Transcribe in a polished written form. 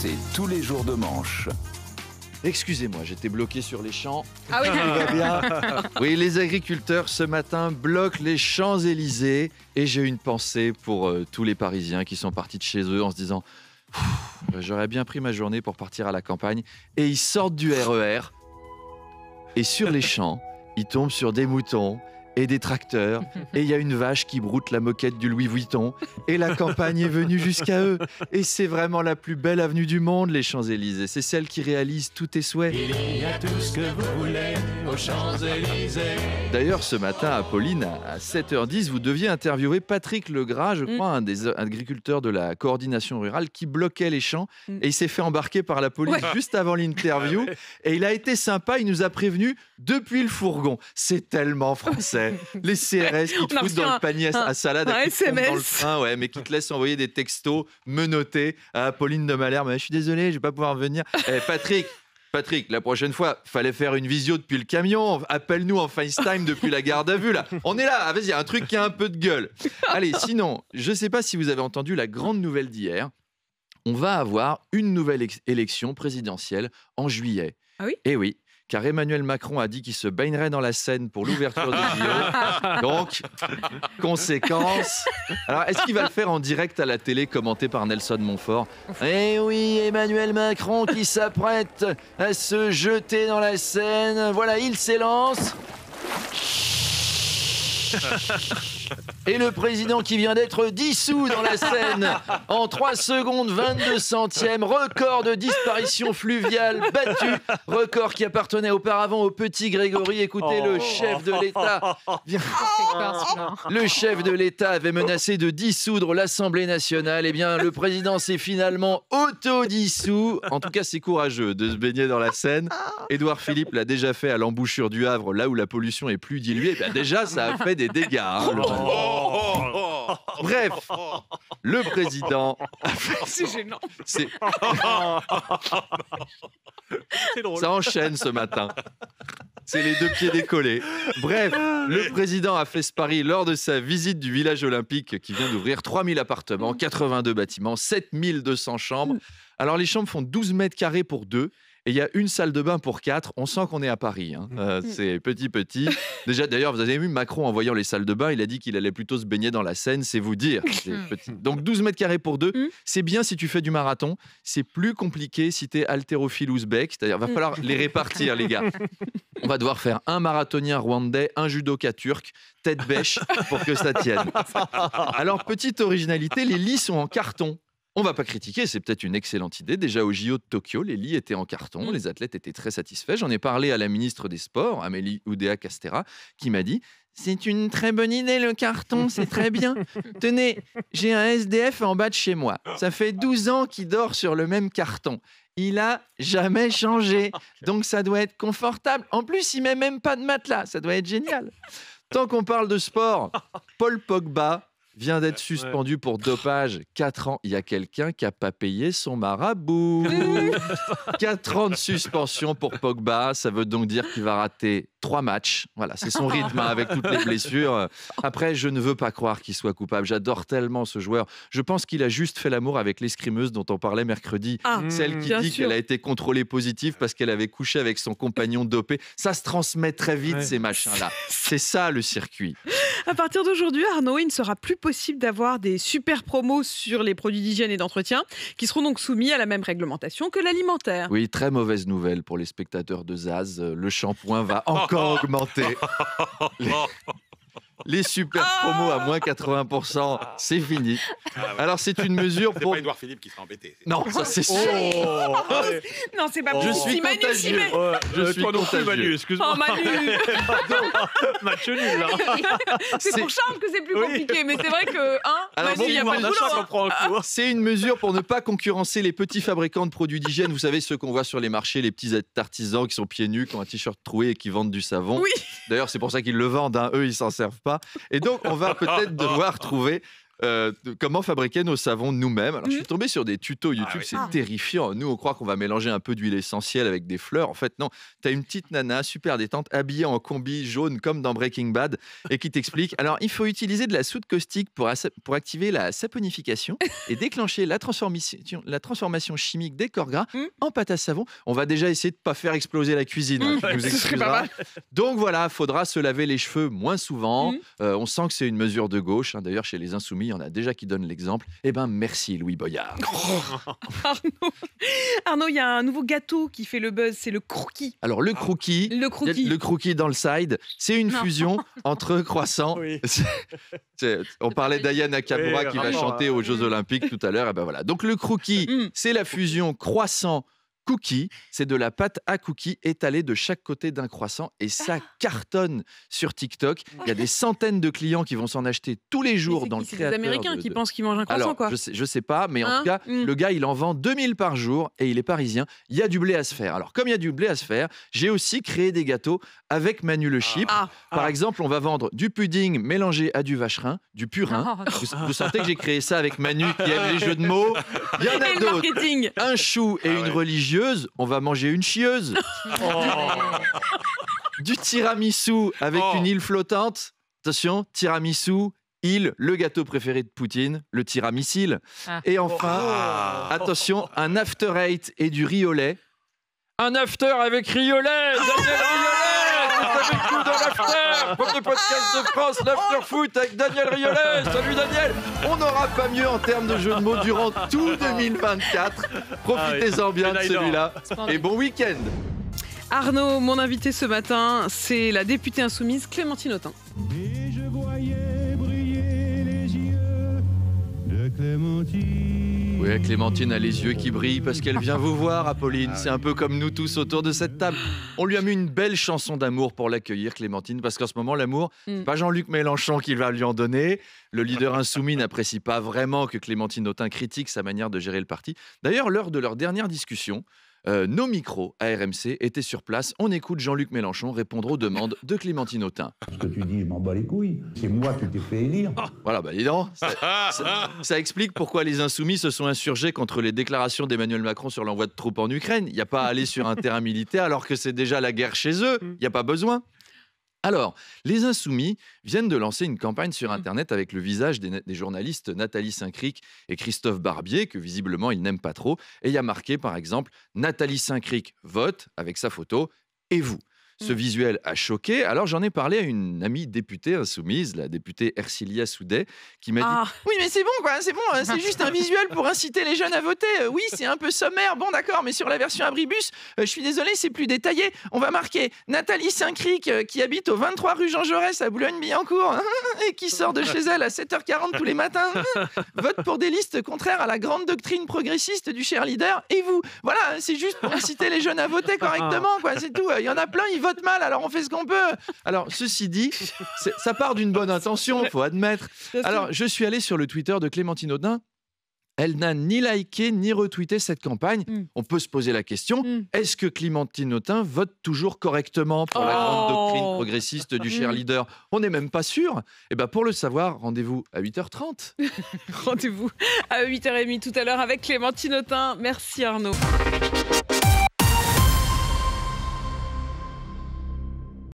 c'est tous les jours de manche. Excusez-moi, j'étais bloqué sur les champs. Ah oui, Tout va bien. Oui, les agriculteurs ce matin bloquent les Champs-Élysées et j'ai une pensée pour tous les Parisiens qui sont partis de chez eux en se disant j'aurais bien pris ma journée pour partir à la campagne. Et ils sortent du RER et sur les champs, ils tombent sur des moutons et des tracteurs et il y a une vache qui broute la moquette du Louis Vuitton et la campagne est venue jusqu'à eux et c'est vraiment la plus belle avenue du monde, les Champs-Élysées. C'est celle qui réalise tous tes souhaits. Il y a tout ce que vous voulez aux Champs-Élysées. D'ailleurs, ce matin, Apolline, à 7h10, vous deviez interviewer Patrick Legras, je crois, un des agriculteurs de la coordination rurale, qui bloquait les champs. Et il s'est fait embarquer par la police juste avant l'interview. Et il a été sympa, il nous a prévenu depuis le fourgon. C'est tellement français. Les CRS qui te foutent dans le panier à salade, un qui te tombent dans le SMS. train, mais qui te laissent envoyer des textos menottés à Apolline de Malherbe. Je suis désolé, je vais pas pouvoir venir. Patrick, la prochaine fois, fallait faire une visio depuis le camion. Appelle-nous en FaceTime depuis la garde à vue, là. On est là. Ah, vas-y, un truc qui a un peu de gueule. Allez, sinon, je ne sais pas si vous avez entendu la grande nouvelle d'hier. On va avoir une nouvelle élection présidentielle en juillet. Ah oui ? Eh oui. Car Emmanuel Macron a dit qu'il se baignerait dans la Seine pour l'ouverture des JO. Donc, conséquence. Alors, est-ce qu'il va le faire en direct à la télé, commenté par Nelson Montfort ? Eh oui, Emmanuel Macron qui s'apprête à se jeter dans la Seine. Voilà, il s'élance. Et le président qui vient d'être dissous dans la Seine en 3 secondes 22 centièmes, record de disparition fluviale battu, record qui appartenait auparavant au petit Grégory. Écoutez, le chef de l'État le chef de l'État avait menacé de dissoudre l'Assemblée nationale. Eh bien, le président s'est finalement auto-dissous. En tout cas, c'est courageux de se baigner dans la Seine. Édouard Philippe l'a déjà fait à l'embouchure du Havre, là où la pollution est plus diluée. Eh bien, déjà, ça a fait des dégâts. Bref, le président... C'est gênant. C'est... C'est drôle. Ça enchaîne ce matin. C'est les 2 pieds décollés. Bref, le président a fait ce pari lors de sa visite du village olympique qui vient d'ouvrir. 3000 appartements, 82 bâtiments, 7200 chambres. Alors les chambres font 12 mètres carrés pour 2. Et il y a une salle de bain pour 4. On sent qu'on est à Paris. C'est petit. Déjà, d'ailleurs, vous avez vu Macron, en voyant les salles de bain, il a dit qu'il allait plutôt se baigner dans la Seine. C'est vous dire. C'est petit. Donc, 12 mètres carrés pour 2. C'est bien si tu fais du marathon. C'est plus compliqué si tu es haltérophile ouzbek. C'est-à-dire, il va falloir les répartir, les gars. On va devoir faire un marathonien rwandais, un judoka turc, tête bêche, pour que ça tienne. Alors, petite originalité, les lits sont en carton. On va pas critiquer, c'est peut-être une excellente idée. Déjà au JO de Tokyo, les lits étaient en carton, les athlètes étaient très satisfaits. J'en ai parlé à la ministre des Sports, Amélie Oudéa-Castéra, qui m'a dit « C'est une très bonne idée le carton, c'est très bien. Tenez, j'ai un SDF en bas de chez moi. Ça fait 12 ans qu'il dort sur le même carton. Il a jamais changé, donc ça doit être confortable. En plus, il met même pas de matelas, ça doit être génial. » Tant qu'on parle de sport, Paul Pogba vient d'être suspendu pour dopage. 4 ans. Il y a quelqu'un qui n'a pas payé son marabout. 4 ans de suspension pour Pogba. Ça veut donc dire qu'il va rater 3 matchs. Voilà, c'est son rythme avec toutes les blessures. Après, je ne veux pas croire qu'il soit coupable. J'adore tellement ce joueur. Je pense qu'il a juste fait l'amour avec l'escrimeuse dont on parlait mercredi. Celle qui dit qu'elle a été contrôlée positive parce qu'elle avait couché avec son compagnon dopé. Ça se transmet très vite, ces machins-là. C'est ça, le circuit. À partir d'aujourd'hui, Arnaud, il ne sera plus possible d'avoir des super promos sur les produits d'hygiène et d'entretien qui seront donc soumis à la même réglementation que l'alimentaire. Oui, très mauvaise nouvelle pour les spectateurs de Zaz. Le shampoing va encore augmenter. Les super promos à moins 80%, c'est fini. Alors c'est une mesure C'est pour... pas Édouard Philippe qui sera embêté. Non, ça c'est sûr. Non, c'est pas Je possible. suis Si Manu contagieux. s'y met. Je suis toi non plus, contagieux. Manu, excuse-moi. Oh Manu, Match nul, là. c'est pour Charles que c'est plus Oui. compliqué, mais c'est vrai que Alors, Manu, il n'y a bon, pas de on a boulot. chaque hein. prend un coup. C'est une mesure pour ne pas concurrencer les petits fabricants de produits d'hygiène. Vous savez, ceux qu'on voit sur les marchés, les petits artisans qui sont pieds nus, qui ont un t-shirt troué et qui vendent du savon. Oui. D'ailleurs, c'est pour ça qu'ils le vendent. Eux, ils s'en servent pas. Et donc, on va peut-être devoir trouver comment fabriquer nos savons nous-mêmes. Alors, je suis tombé sur des tutos YouTube, oui. c'est terrifiant. Nous, on croit qu'on va mélanger un peu d'huile essentielle avec des fleurs. En fait, non. Tu as une petite nana super détente, habillée en combi jaune comme dans Breaking Bad, et qui t'explique. Alors, il faut utiliser de la soude caustique pour activer la saponification et déclencher la transformation chimique des corps gras en pâte à savon. On va déjà essayer de ne pas faire exploser la cuisine. Hein, tu nous ce serait excuseras. pas mal. Donc voilà, faudra se laver les cheveux moins souvent. On sent que c'est une mesure de gauche. Hein. D'ailleurs, chez les Insoumis, il y en a déjà qui donnent l'exemple. Eh ben, merci Louis Boyard. Arnaud, il y a un nouveau gâteau qui fait le buzz, c'est le crookie. Alors, le crookie. Le crookie. Le crookie dans le side, c'est une fusion entre croissant. Oui. On parlait d'Aya Nakamura Oui, qui va rapport, chanter aux Jeux Olympiques tout à l'heure. Et ben voilà. Donc le crookie, c'est la fusion croissant. Cookie, c'est de la pâte à cookies étalée de chaque côté d'un croissant et ça cartonne sur TikTok. Il y a des centaines de clients qui vont s'en acheter tous les jours dans le C'est des créateur. Américains qui pensent qu'ils mangent un croissant, Alors, quoi. je sais pas, mais en Hein tout cas, le gars, il en vend 2000 par jour et il est parisien. Il y a du blé à se faire. Alors, comme il y a du blé à se faire, j'ai aussi créé des gâteaux avec Manu le Chip. Par exemple, on va vendre du pudding mélangé à du vacherin, du purin. Vous sentez que j'ai créé ça avec Manu qui aime les jeux de mots. Il y en Et a le d'autres. marketing. Un chou et une religieuse, on va manger une chieuse. Du tiramisu avec une île flottante. Attention, tiramisu, île, le gâteau préféré de Poutine, le tiramisil. Et enfin, attention, un after eight et du riz au lait. Un after avec riz au lait, Daniel Riolet, c'est avec nous dans l'after. Premier podcast de France, l'after foot avec Daniel Riolet. Salut Daniel. On n'aura pas mieux en termes de jeu de mots durant tout 2024. Profitez-en bien de celui-là. Et bon week-end. Arnaud, mon invité ce matin, c'est la députée insoumise Clémentine Autain. Et je voyais briller les yeux de Clémentine. Oui, Clémentine a les yeux qui brillent parce qu'elle vient vous voir, Apolline. C'est un peu comme nous tous autour de cette table. On lui a mis une belle chanson d'amour pour l'accueillir, Clémentine, parce qu'en ce moment, l'amour, c'est pas Jean-Luc Mélenchon qui va lui en donner. Le leader insoumis n'apprécie pas vraiment que Clémentine Autain critique sa manière de gérer le parti. D'ailleurs, lors de leur dernière discussion, nos micros à RMC étaient sur place. On écoute Jean-Luc Mélenchon répondre aux demandes de Clémentine Autain. Ce que tu dis, je m'en bats les couilles. C'est moi qui t'ai fait élire. Voilà, bah dis donc, ça explique pourquoi les Insoumis se sont insurgés contre les déclarations d'Emmanuel Macron sur l'envoi de troupes en Ukraine. Il n'y a pas à aller sur un terrain militaire alors que c'est déjà la guerre chez eux. Il n'y a pas besoin. Alors, les Insoumis viennent de lancer une campagne sur Internet avec le visage des journalistes Nathalie Saint-Cric et Christophe Barbier, que visiblement ils n'aiment pas trop. Et il y a marqué, par exemple, Nathalie Saint-Cric vote avec sa photo et vous. Ce visuel a choqué. Alors, j'en ai parlé à une amie députée insoumise, la députée Ercilia Soudet, qui m'a dit « Oui, mais c'est bon, quoi, c'est bon, c'est juste un visuel pour inciter les jeunes à voter. Oui, c'est un peu sommaire, bon, d'accord, mais sur la version abribus, je suis désolé, c'est plus détaillé. On va marquer Nathalie Saint-Cric, qui habite au 23 rue Jean Jaurès à Boulogne-Billancourt, et qui sort de chez elle à 7h40 tous les matins, vote pour des listes contraires à la grande doctrine progressiste du cher leader. Et vous, voilà, c'est juste pour inciter les jeunes à voter correctement, quoi, c'est tout. Il y en a plein, ils votent mal, alors on fait ce qu'on peut. Alors, ceci dit, ça part d'une bonne intention, faut admettre. Alors, je suis allé sur le Twitter de Clémentine Autain. Elle n'a ni liké ni retweeté cette campagne. On peut se poser la question, est-ce que Clémentine Autain vote toujours correctement pour la grande doctrine progressiste du cher leader? On n'est même pas sûr. Et ben pour le savoir, rendez-vous à 8h30. Rendez-vous à 8h30 tout à l'heure avec Clémentine Autain. Merci Arnaud.